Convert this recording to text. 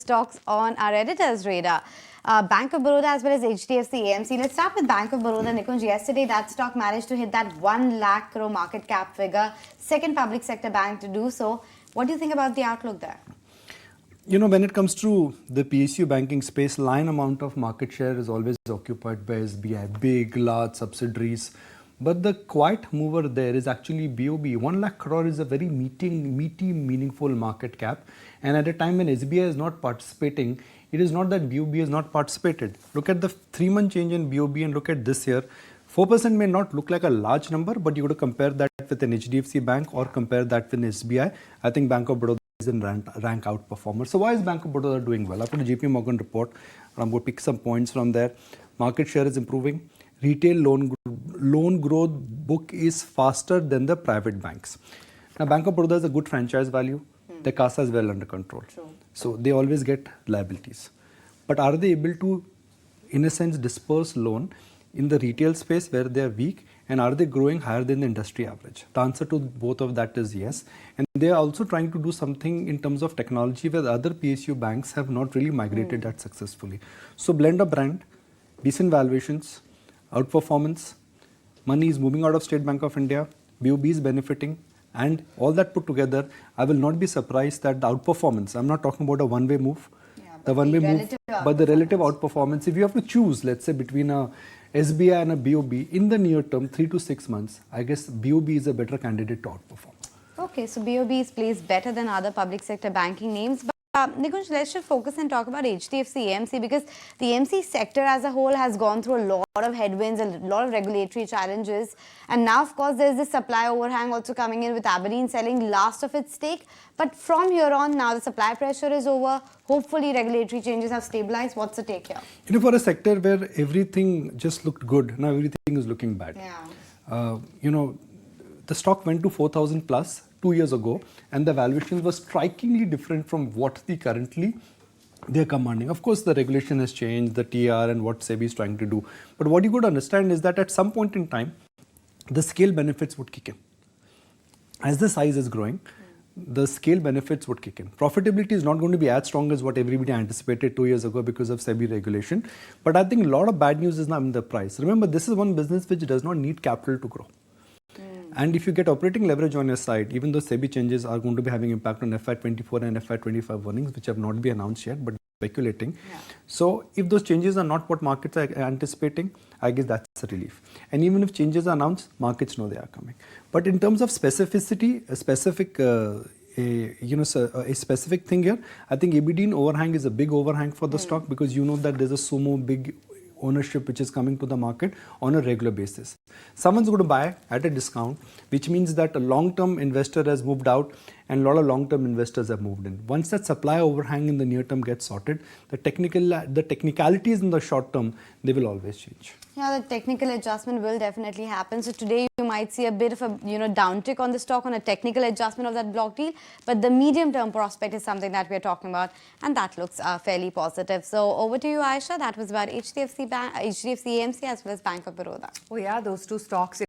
stocks on our editor's radar. Bank of Baroda as well as HDFC AMC. Let's start with Bank of Baroda. Nikunj, yesterday that stock managed to hit that 1 lakh crore market cap figure. Second public sector bank to do so. What do you think about the outlook there? You know, when it comes to the PSU banking space, lion amount of market share is always occupied by SBI, big, large subsidiaries. But the quiet mover there is actually BOB. 1 lakh crore is a very meaty, meaningful market cap. And at a time when SBI is not participating, it is not that BOB has not participated. Look at the 3-month change in BOB and look at this year. 4% may not look like a large number, but you got to compare that with an HDFC bank or compare that with an SBI. I think Bank of Baroda is in rank outperformer. So why is Bank of Baroda doing well? I've got a JP Morgan report. I'm going to pick some points from there. Market share is improving. Retail loan growth book is faster than the private banks. Now, Bank of Baroda is a good franchise value. The CASA is well under control. True. So they always get liabilities. But are they able to, in a sense, disperse loan in the retail space where they are weak? And are they growing higher than the industry average? The answer to both of that is yes. And they are also trying to do something in terms of technology where the other PSU banks have not really migrated that successfully. So blend of brand, decent valuations, outperformance, money is moving out of State Bank of India, BOB is benefiting, and all that put together, I will not be surprised that the outperformance, I'm not talking about a one-way move, the one-way move, but the relative outperformance, if you have to choose, let's say, between a SBI and a BOB in the near term, 3 to 6 months, I guess BOB is a better candidate to outperform. Okay, so BOB is placed better than other public sector banking names. Nikunj, let's just focus and talk about HDFC AMC because the AMC sector as a whole has gone through a lot of headwinds, a lot of regulatory challenges. And now, of course, there's this supply overhang also coming in with Aberdeen selling last of its stake. But from here on, now the supply pressure is over. Hopefully, regulatory changes have stabilized. What's the take here? You know, for a sector where everything just looked good, now everything is looking bad. Yeah. You know, the stock went to 4,000 plus 2 years ago, and the valuation was strikingly different from what they're commanding. Of course, the regulation has changed, the TR and what SEBI is trying to do. But what you got to understand is that at some point in time, the scale benefits would kick in. As the size is growing, the scale benefits would kick in. Profitability is not going to be as strong as what everybody anticipated 2 years ago because of SEBI regulation. But I think a lot of bad news is now in the price. Remember, this is one business which does not need capital to grow. And if you get operating leverage on your side, even though SEBI changes are going to be having impact on FY24 and FY25 earnings, which have not been announced yet, but speculating. Yeah. So if those changes are not what markets are anticipating, I guess that's a relief. And even if changes are announced, markets know they are coming. But in terms of specificity, a specific specific thing here, I think Aberdeen overhang is a big overhang for the stock because you know that there's a sumo big ownership which is coming to the market on a regular basis. Someone's going to buy at a discount, which means that a long-term investor has moved out and a lot of long-term investors have moved in. Once that supply overhang in the near term gets sorted, the technicalities in the short term, they will always change. Yeah, the technical adjustment will definitely happen. So today you might see a bit of a downtick on the stock on a technical adjustment of that block deal, but the medium-term prospect is something that we are talking about, and that looks fairly positive. So over to you, Aisha. That was about HDFC AMC as well as Bank of Baroda. Oh yeah, those two stocks.